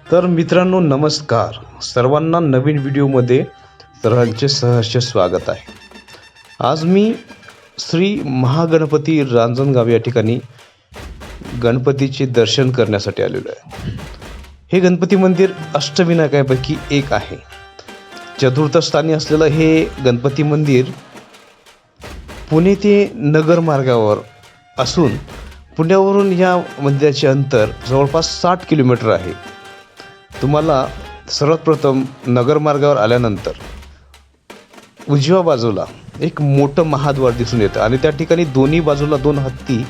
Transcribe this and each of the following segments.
तर मित्रांनो नमस्कार, सर्वांना नवीन व्हिडिओमध्ये सर्वांचे सहर्ष स्वागत आहे। आज मी श्री महागणपती रांजणगाव या ठिकाणी गणपतीचे दर्शन करण्यासाठी आलेलो आहे। हे गणपती मंदिर अष्टविनायकापैकी एक आहे। चतुर्थ स्थानी असलेलं हे गणपती मंदिर पुणे ते नगर मार्गावर असून पुण्यावरून या मंदिराचे अंतर जवळपास 60 किलोमीटर आहे। तुम्हाला सर्वात प्रथम नगर मार्गावर आल्यानंतर उजव्या बाजूला एक मोठं महाद्वार दिसून येतं आणि त्या ठिकाणी दोन्ही बाजूला 2 हत्ती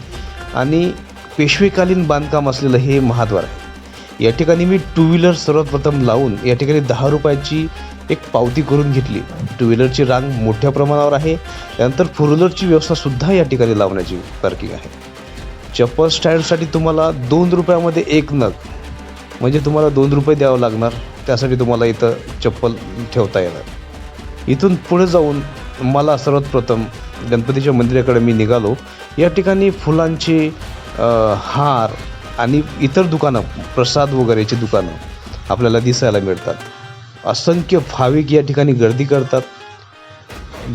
आणि पेशवेकालीन बांधकाम असलेलं हे महाद्वार आहे। या ठिकाणी मी टू व्हीलर सर्वात प्रथम लावून या ठिकाणी 10 रुपयाची एक पावती करून घेतली। टू व्हीलरची रांग मोठ्या प्रमाणावर आहे, त्यानंतर फोर व्हीलरची व्यवस्था सुद्धा या ठिकाणी लावण्याची पार्किंग आहे। चप्पल स्टँडसाठी तुम्हाला 2 रुपयामध्ये एक नग, म्हणजे तुम्हाला 2 रुपये द्यावं लागणार, त्यासाठी तुम्हाला इथं चप्पल ठेवता येणार। इथून पुढे जाऊन मला सर्वात प्रथम गणपतीच्या मंदिराकडे मी निघालो। या ठिकाणी फुलांचे हार आणि इतर दुकानं, प्रसाद वगैरेची दुकानं आपल्याला दिसायला मिळतात। असंख्य भाविक या ठिकाणी गर्दी करतात।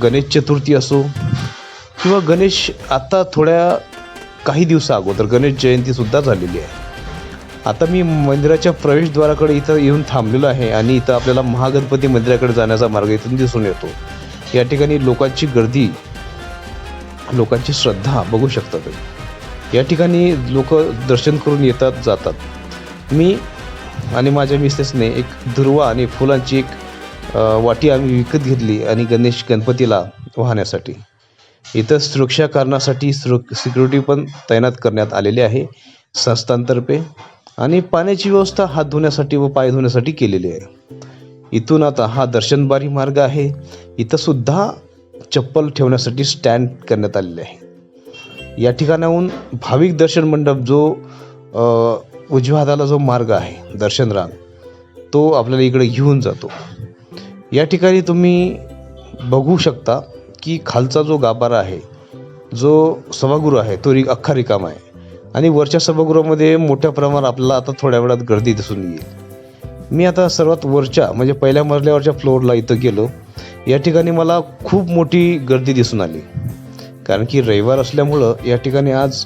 गणेश चतुर्थी असो किंवा गणेश, आता थोड्या काही दिवसा अगोदर गणेश जयंतीसुद्धा झालेली आहे। आता मी मंदिराच्या प्रवेशद्वाराकडे इथं येऊन थांबलेलो आहे आणि इथं आपल्याला महागणपती मंदिराकडे जाण्याचा मार्ग इथून दिसून येतो। या ठिकाणी लोकांची गर्दी, लोकांची श्रद्धा बघू शकतात। या ठिकाणी लोक दर्शन करून येतात जातात। मी आणि माझ्या मिसेसने एक दुर्वा आणि फुलांची एक वाटी आम्ही विकत घेतली आणि गणपतीला वाहण्यासाठी। इथं सुरक्षा कारणासाठी सिक्युरिटी पण तैनात करण्यात आलेली आहे संस्थांतर्फे, आणि पाण्याची व्यवस्था हात धुण्यासाठी व पाय धुण्यासाठी केलेली आहे। इथून आता हा दर्शनबारी मार्ग आहे। इथं सुद्धा चप्पल ठेवण्यासाठी स्टँड करण्यात आलेले आहे। या ठिकाणाहून भाविक दर्शन मंडप, जो उजव्या हाताला जो मार्ग आहे दर्शन रांग, तो आपल्याला इकडे घेऊन जातो। या ठिकाणी तुम्ही बघू शकता की खालचा जो गाभारा आहे, जो सभागृह आहे, तो अख्खा रिकामा आहे आणि वरच्या सभागृहामध्ये मोठ्या प्रमाणात आपल्याला आता थोड्या वेळात गर्दी दिसून येईल। मी आता सर्वात वरच्या म्हणजे पहिल्या मजल्यावरच्या फ्लोअरला इथं गेलो। या ठिकाणी मला खूप मोठी गर्दी दिसून आली, कारण की रविवार असल्यामुळं या ठिकाणी आज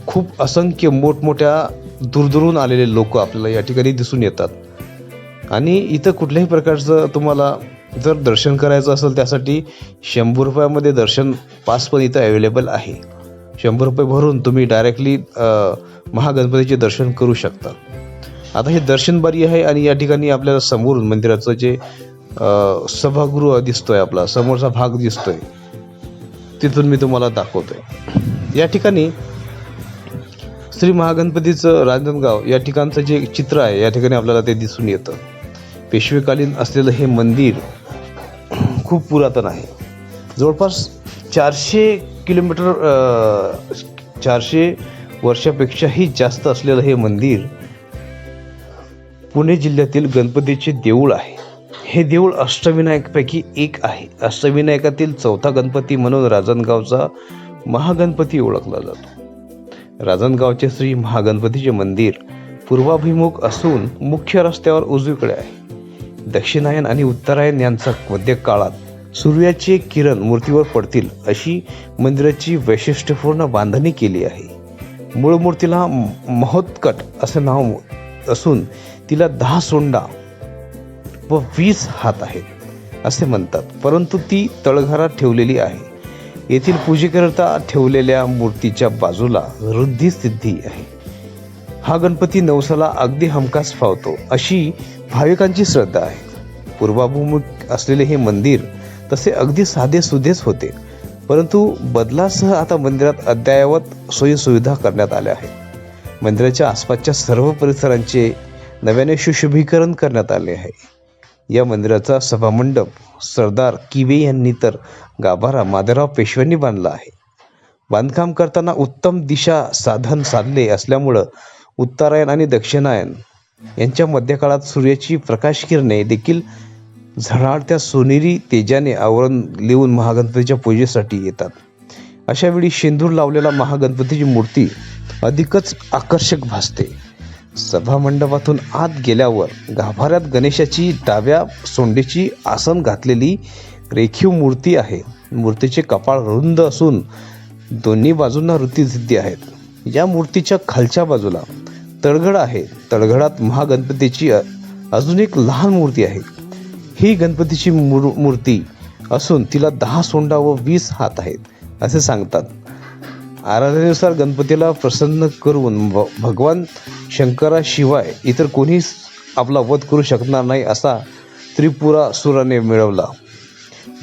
खूप असंख्य मोठमोठ्या दूरदूरून आलेले लोक आपल्याला या ठिकाणी दिसून येतात। आणि इथं कुठल्याही प्रकारचं तुम्हाला जर दर्शन करायचं असेल त्यासाठी 100 रुपयामध्ये दर्शन पास पण इथं अवेलेबल आहे। 100 रुपये भरून तुम्ही डायरेक्टली महागणपतीचे दर्शन करू शकता। आता हे दर्शनबारी आहे आणि या ठिकाणी आपल्याला समोरून मंदिराचं जे सभागृह दिसतोय, आपला समोरचा भाग दिसतोय, तिथून मी तुम्हाला दाखवतोय। या ठिकाणी श्री महागणपतीचं रांजणगाव या ठिकाणचं जे चित्र आहे, या ठिकाणी आपल्याला ते दिसून येतं। पेशवेकालीन असलेलं हे मंदिर खूप पुरातन आहे। जवळपास 400 वर्षापेक्षाही जास्त असलेलं हे मंदिर पुणे जिल्ह्यातील गणपतीचे देऊळ आहे। हे देऊळ अष्टविनायकापैकी एक आहे। अष्टविनायकातील चौथा गणपती म्हणून रांजणगावचा महागणपती ओळखला जातो। रांजणगावचे श्री महागणपतीचे मंदिर पूर्वाभिमुख असून मुख्य रस्त्यावर उजवीकडे आहे। दक्षिणायन आणि उत्तरायण यांचा मध्य काळात सूर्याचे किरण मूर्तीवर पडतील अशी मंदिराची वैशिष्ट्यपूर्ण बांधणी केली आहे। मूळ मूर्तीला महोत्कट असे नाव असून तिला 10 सोंडा व 20 हात आहेत असे म्हणतात, परंतु ती तळघरात ठेवलेली आहे। येथील पूजेकरिता ठेवलेल्या मूर्तीच्या बाजूला रुद्धी सिद्धी आहे। हा गणपती नवसाला अगदी हमखास फावतो अशी भाविकांची श्रद्धा आहे। पूर्वाभिमुख असलेले हे मंदिर तसे अगदी साधेसुधेच होते, परंतु बदलासह आता मंदिरात अद्ययावत सोयीसुविधा करण्यात आल्या आहेत। मंदिराच्या आसपासच्या सर्व परिसरांचे नव्याने सुशोभीकरण करण्यात आले आहे। या मंदिराचा सभामंडप सरदार किवे यांनी तर गाभारा माधवराव पेशव्यांनी बांधला आहे। बांधकाम करताना उत्तम दिशा साधन साधले असल्यामुळं उत्तरायण आणि दक्षिणायन यांच्या मध्यकाळात सूर्याची प्रकाश किरणे देखील झळाळत्या सोनेरी तेजाने आवरण लिहून महागणपतीच्या पूजेसाठी येतात। अशा वेळी शेंदूर लावलेला महागणपतीची मूर्ती अधिकच आकर्षक भासते। सभामंडपातून आत गेल्यावर गाभाऱ्यात गणेशाची डाव्या सोंडीची आसन घातलेली रेखीव मूर्ती आहे. मूर्तीचे कपाळ रुंद असून दोन्ही बाजूंना ऋतिसिद्धी आहेत. या मूर्तीच्या खालच्या बाजूला तळघड आहे. तळघडात महागणपतीची अजून एक लहान मूर्ती आहे. ही गणपतीची मूर्ती असून तिला 10 सोंडा व 20 हात आहेत असे सांगतात. आराधनेनुसार गणपतीला प्रसन्न करून भगवान शंकराशिवाय इतर कोणी आपला वध करू शकणार नाही असा त्रिपुरासुराने मिळवला.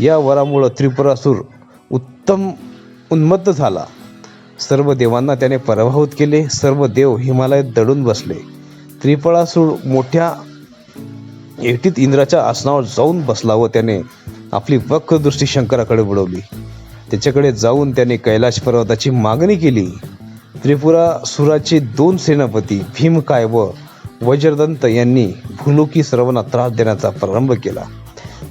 या वरामुळे त्रिपुरासुर उन्मत्त झाला. सर्व देवांना त्याने पराभूत केले. सर्व देव हिमालयात दडून बसले. त्रिपुरासुर मोठ्या एकटीत इंद्राच्या आसनावर जाऊन बसला व त्याने आपली वक्र दृष्टी शंकराकडे वळवली. त्याच्याकडे जाऊन त्याने कैलाश पर्वताची मागणी केली. त्रिपुरासुराचे 2 सेनापती भीमकाय व वज्रदंत यांनी भूलोकी सर्वांना त्रास देण्याचा प्रारंभ केला.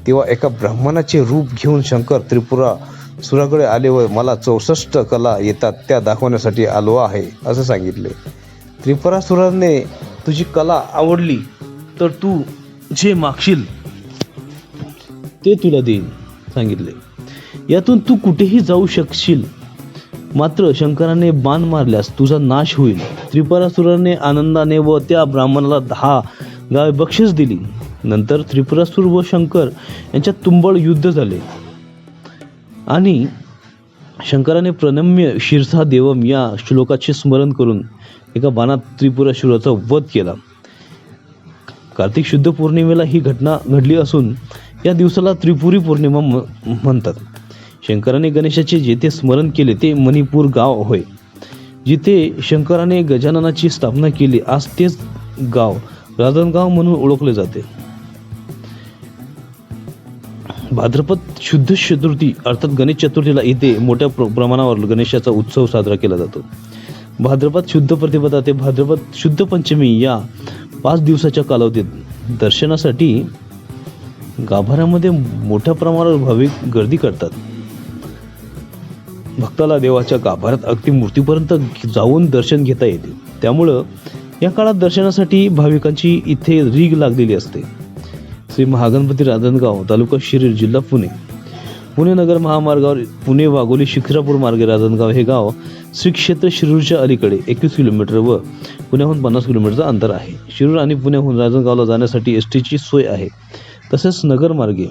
तेव्हा एका ब्राह्मणाचे रूप घेऊन शंकर त्रिपुरासुराकडे आले व मला 64 कला येतात त्या दाखवण्यासाठी आलो आहे असं सांगितले. त्रिपुरासुराने तुझी कला आवडली तर तू जे मागशील ते तुला देईन सांगितले. यातून तू कुठेही जाऊ शकशील, मात्र शंकराने बाण मारल्यास तुझा नाश होईल. त्रिपुरासुराने आनंदाने व त्या ब्राह्मणाला 10 गावे बक्षीस दिली. नंतर त्रिपुरासुर व शंकर यांच्यात तुंबळ युद्ध झाले आणि शंकराने प्रणम्य शिरसा देवम या श्लोकाचे स्मरण करून एका बाणात त्रिपुरासुराचा वध केला. कार्तिक शुद्ध पौर्णिमेला ही घटना घडली असून या दिवसाला त्रिपुरी पौर्णिमा म्हणतात. शंकराने गणेशाचे जेथे स्मरण केले ते मणिपूर गाव होय. जिथे शंकराने गजाननाची स्थापना केली आज तेच गाव रांजणगाव म्हणून ओळखले जाते. भाद्रपद शुद्ध चतुर्थी अर्थात गणेश चतुर्थीला इथे मोठ्या प्रमाणावर गणेशाचा उत्सव साजरा केला जातो. भाद्रपद शुद्ध प्रतिपदा ते भाद्रपद शुद्ध पंचमी या 5 दिवसाच्या कालावधीत दर्शनासाठी गाभाऱ्यामध्ये मोठ्या प्रमाणावर भाविक गर्दी करतात. भक्ताला देवाच्या गाभाऱ्यात अगदी मूर्तीपर्यंत जाऊन दर्शन घेता येते. त्यामुळं या काळात दर्शनासाठी भाविकांची इथे रीघ लागलेली असते. श्री महागणपती रांजणगाव तालुका शिरूर जिल्हा पुणे. पुणे नगर महामार्गावर पुणे वाघोली शिखरापूर मार्गे रांजणगाव हे गाव श्री क्षेत्र शिरूरच्या अलीकडे 21 किलोमीटर व पुण्याहून 50 किलोमीटरचं अंतर आहे. शिरूर आणि पुण्याहून रांजणगावला जाण्यासाठी एसटीची सोय आहे. तसेच नगर मार्गे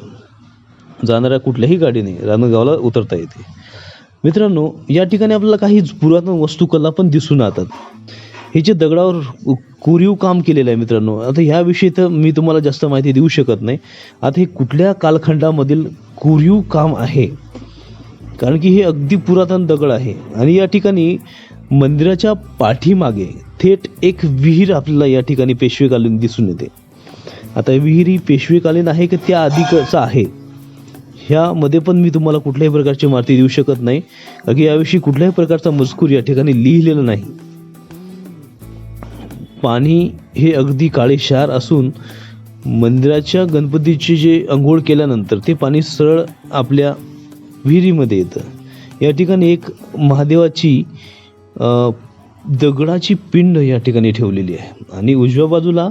जाणाऱ्या कुठल्याही गाडीने रांजणगावला उतरता येते. मित्रांनो, या ठिकाणी आपल्याला काही पुरातन वस्तुकला पण दिसून येतात. हे जे दगडावर कोरीव काम केलेलं आहे मित्रांनो, आता ह्याविषयी तर मी तुम्हाला जास्त माहिती देऊ शकत नाही. आता हे कुठल्या कालखंडामधील कोरीव काम आहे, कारण की हे अगदी पुरातन दगड आहे. आणि या ठिकाणी मंदिराच्या पाठीमागे थेट एक विहीर आपल्याला या ठिकाणी पेशवेकालीन दिसून येते. आता विहिरी पेशवेकालीन आहे की त्या आधीचं आहे ह्यामध्ये पण मी तुम्हाला कुठल्याही प्रकारची माहिती देऊ शकत नाही, कारण की याविषयी कुठल्याही प्रकारचा मजकूर या ठिकाणी लिहिलेला नाही. पाणी हे अगदी काळेशार असून मंदिराच्या गणपतीचे जे अंघोळ केल्यानंतर ते पाणी सरळ आपल्या विहिरीमध्ये येतं. या ठिकाणी एक महादेवाची दगडाची पिंड या ठिकाणी ठेवलेली आहे आणि उजव्या बाजूला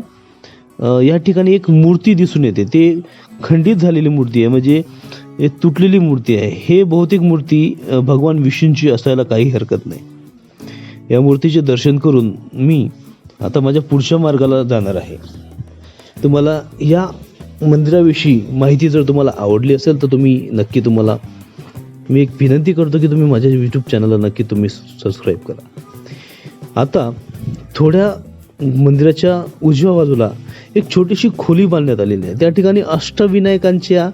या ठिकाणी एक मूर्ती दिसून येते. ते खंडित झालेली मूर्ती आहे, म्हणजे तुटलेली मूर्ती आहे. हे बहुतेक मूर्ती भगवान विष्णूंची असायला काही हरकत नाही. या मूर्तीचे दर्शन करून मी आता माझ्या पुढच्या मार्गाला जाणार आहे. तुम्हाला या मंदिराविषयी माहिती जर तुम्हाला आवडली असेल तर तुम्ही नक्की, तुम्हाला मी एक विनंती करतो की तुम्ही माझ्या यूट्यूब चॅनलला नक्की तुम्ही सबस्क्राईब करा. आता थोड्या मंदिराच्या उजव्या बाजूला एक छोटीशी खोली बांधण्यात आलेली आहे. त्या ठिकाणी अष्टविनायकांच्या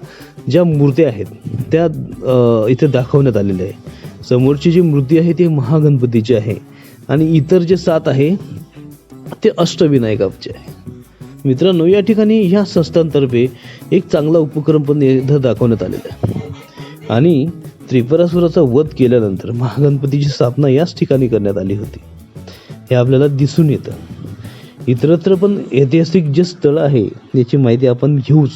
ज्या मूर्त्या आहेत त्या इथे दाखवण्यात आलेल्या आहे. समोरची जी मूर्ती आहे ती महागणपतीची आहे आणि इतर जे 7 आहे ते अष्टविनायकाचे आहे. मित्रांनो, या ठिकाणी ह्या संस्थांतर्फे एक चांगला उपक्रम पण इथं दाखवण्यात आलेला आहे आणि त्रिपुरासुराचा वध केल्यानंतर महागणपतीची स्थापना याच ठिकाणी करण्यात आली होती हे आपल्याला दिसून येतं. इतरत्र पण ऐतिहासिक जे स्थळ आहे याची माहिती आपण घेऊच,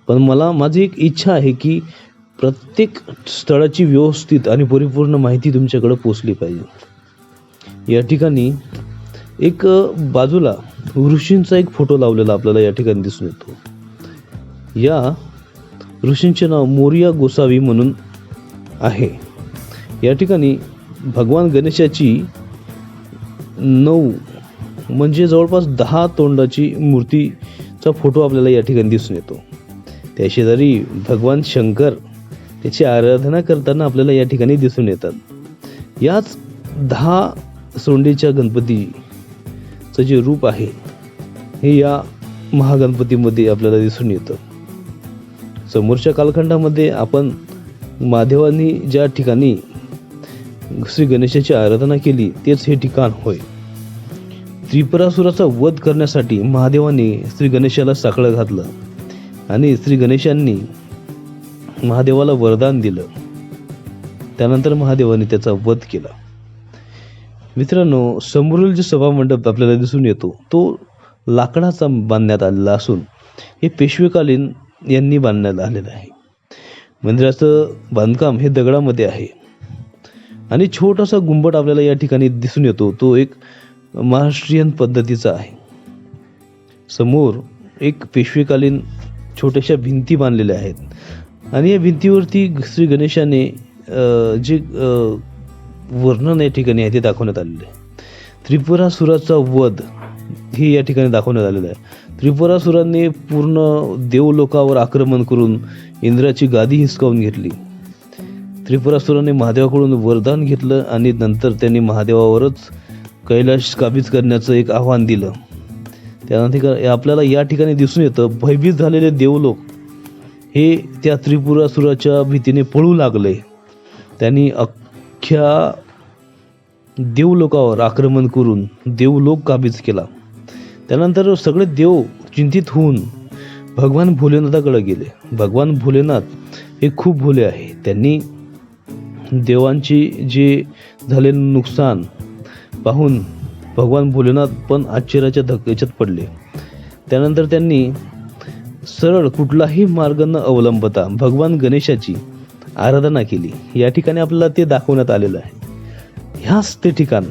पण माझी एक इच्छा आहे की प्रत्येक स्थळाची व्यवस्थित आणि परिपूर्ण माहिती तुमच्याकडे पोचली पाहिजे. या ठिकाणी एक बाजूला ऋषींचा एक फोटो लावलेला आपल्याला या ठिकाणी दिसून येतो. या ऋषींचे नाव मोरिया गोसावी म्हणून आहे. या ठिकाणी भगवान गणेशाची 9 म्हणजे जवळपास 10 तोंडाची मूर्तीचा फोटो आपल्याला या ठिकाणी दिसून येतो. त्या शेजारी भगवान शंकर त्याची आराधना करताना आपल्याला या ठिकाणी दिसून येतात. याच 10 सोंडेच्या गणपतीचं जे रूप आहे हे या महागणपतीमध्ये आपल्याला दिसून येतं. समोरच्या कालखंडामध्ये आपण महादेवांनी ज्या ठिकाणी श्री गणेशाची आराधना केली तेच हे ठिकाण होय. त्रिपुरासुराचा वध करण्यासाठी महादेवाने श्री गणेशाला साकडं घातलं आणि श्री गणेशांनी महादेवाला वरदान दिलं. त्यानंतर महादेवाने त्याचा वध केला. मित्रांनो, समोरील जे सभामंडप आपल्याला दिसून येतो तो लाकडाचा बांधण्यात आलेला असून हे पेशवेकालीन यांनी बांधण्यात आलेलं आहे. मंदिराचं बांधकाम हे दगडामध्ये आहे आणि छोटासा गुंबट आपल्याला या ठिकाणी दिसून येतो. तो एक महाराष्ट्रीयन पद्धतीचा आहे. समोर एक पेशवेकालीन छोट्याशा भिंती बांधलेल्या आहेत आणि या भिंतीवरती श्री गणेशाने जे वर्णन या ठिकाणी आहे ते दाखवण्यात आलेलं आहे. त्रिपुरासुराचा वध हे या ठिकाणी दाखवण्यात आलेलं आहे. त्रिपुरासुरांनी पूर्ण देवलोकावर आक्रमण करून इंद्राची गादी हिसकावून घेतली. त्रिपुरासुराने महादेवाकडून वरदान घेतलं आणि नंतर त्यांनी महादेवावरच कैलाश काबीज करण्याचं एक आव्हान दिलं. त्यानंतर आपल्याला या ठिकाणी दिसून येतं भयभीत झालेले देवलोक हे त्या त्रिपुरासुराच्या भीतीने पळू लागले. त्यांनी अख्ख्या देवलोकावर आक्रमण करून देवलोक काबीज केला. त्यानंतर सगळे देव चिंतित होऊन भगवान भोलेनाथाकडे गेले. भगवान भोलेनाथ हे खूप भोले आहे. त्यांनी देवांची जे झालेले नुकसान पाहून भगवान भोलेनाथ पण आश्चर्याच्या धक्क्यात पडले. त्यानंतर त्यांनी सरळ कुठलाही मार्ग न अवलंबता भगवान गणेशाची आराधना केली. या ठिकाणी आपल्याला ते दाखवण्यात आलेलं आहे. ह्याच ते ठिकाण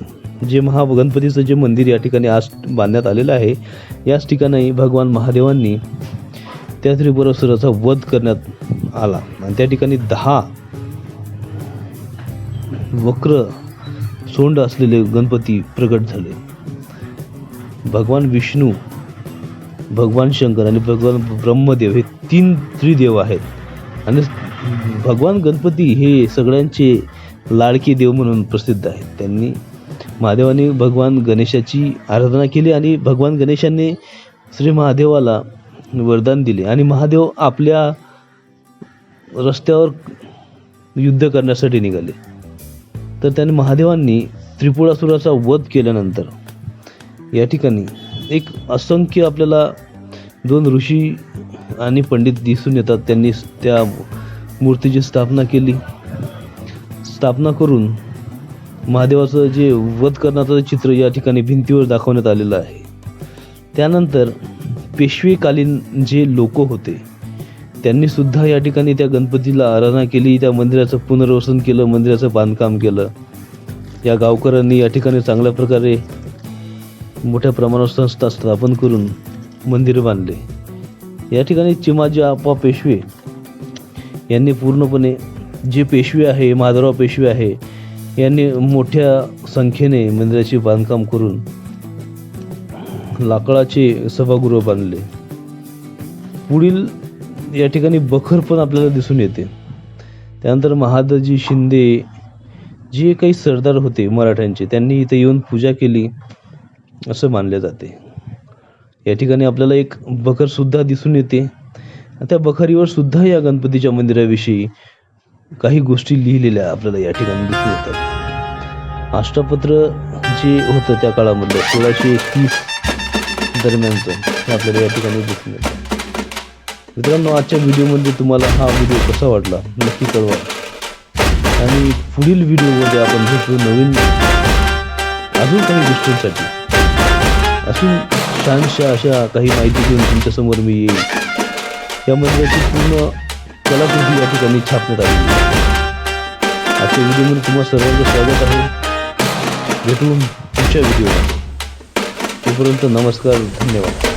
जे महागणपतीचं जे मंदिर या ठिकाणी आज बांधण्यात आलेलं आहे, याच ठिकाणी भगवान महादेवांनी त्या त्रिपुरासुराचा वध करण्यात आला आणि त्या ठिकाणी 10 वक्र सोंड असलेले गणपती प्रकट झाले. भगवान विष्णू, भगवान शंकर आणि भगवान ब्रह्मदेव हे 3 त्रिदेव आहेत आणि भगवान गणपती हे सगळ्यांचे लाडके देव म्हणून प्रसिद्ध आहेत. त्यांनी महादेवाने भगवान गणेशाची आराधना केली आणि भगवान गणेशाने श्री महादेवाला वरदान दिले आणि महादेव आपल्या रस्त्यावर युद्ध करण्यासाठी निघाले. तर त्यांनी महादेवांनी त्रिपुरासुराचा वध केल्यानंतर या ठिकाणी एक असंख्य आपल्याला 2 ऋषी आणि पंडित दिसून येतात. त्यांनी त्या मूर्तीची स्थापना केली. स्थापना करून महादेवाचं जे वध करण्याचं चित्र या ठिकाणी भिंतीवर दाखवण्यात आलेलं आहे. त्यानंतर पेशवेकालीन जे लोक होते त्यांनी सुद्धा या ठिकाणी त्या गणपतीला आराधना केली. त्या मंदिराचं पुनर्वसन केलं, मंदिराचं बांधकाम केलं. या गावकऱ्यांनी या ठिकाणी चांगल्या प्रकारे मोठ्या प्रमाणावर संस्था स्थापन करून मंदिर बांधले. या ठिकाणी चिमाजी आप्पा पेशवे यांनी पूर्णपणे जे पेशवे आहे, माधवराव पेशवे आहे, यांनी मोठ्या संख्येने मंदिराचे बांधकाम करून लाकडाचे सभागृह बांधले. पुढील या ठिकाणी बखर पण आपल्याला दिसून येते. त्यानंतर महादजी शिंदे जे काही सरदार होते मराठ्यांचे त्यांनी इथे येऊन पूजा केली असं मानले जाते. या ठिकाणी आपल्याला एक बखर सुद्धा दिसून येते. त्या बखरीवर सुद्धा या गणपतीच्या मंदिराविषयी काही गोष्टी लिहिलेल्या आपल्याला या ठिकाणी दिसून येतात. अष्टपत्र जे होतं त्या काळामध्ये 1631 दरम्यानचं हे आपल्याला या ठिकाणी दिसून येतं. मित्रांनो, आजच्या व्हिडिओमध्ये तुम्हाला हा व्हिडिओ कसा वाटला नक्की कळवा आणि पुढील व्हिडिओमध्ये आपण भेटू नवीन अजून काही गोष्टींसाठी. अजून छानशा अशा काही माहिती घेऊन तुमच्यासमोर मी येईल. या मंदिराची पूर्ण कलाकृती या ठिकाणी छापण्यात आली. आजच्या व्हिडिओमध्ये तुम्हाला सर्वांचं स्वागत आहे. भेटून पुढच्या व्हिडिओमध्ये. तोपर्यंत नमस्कार, धन्यवाद.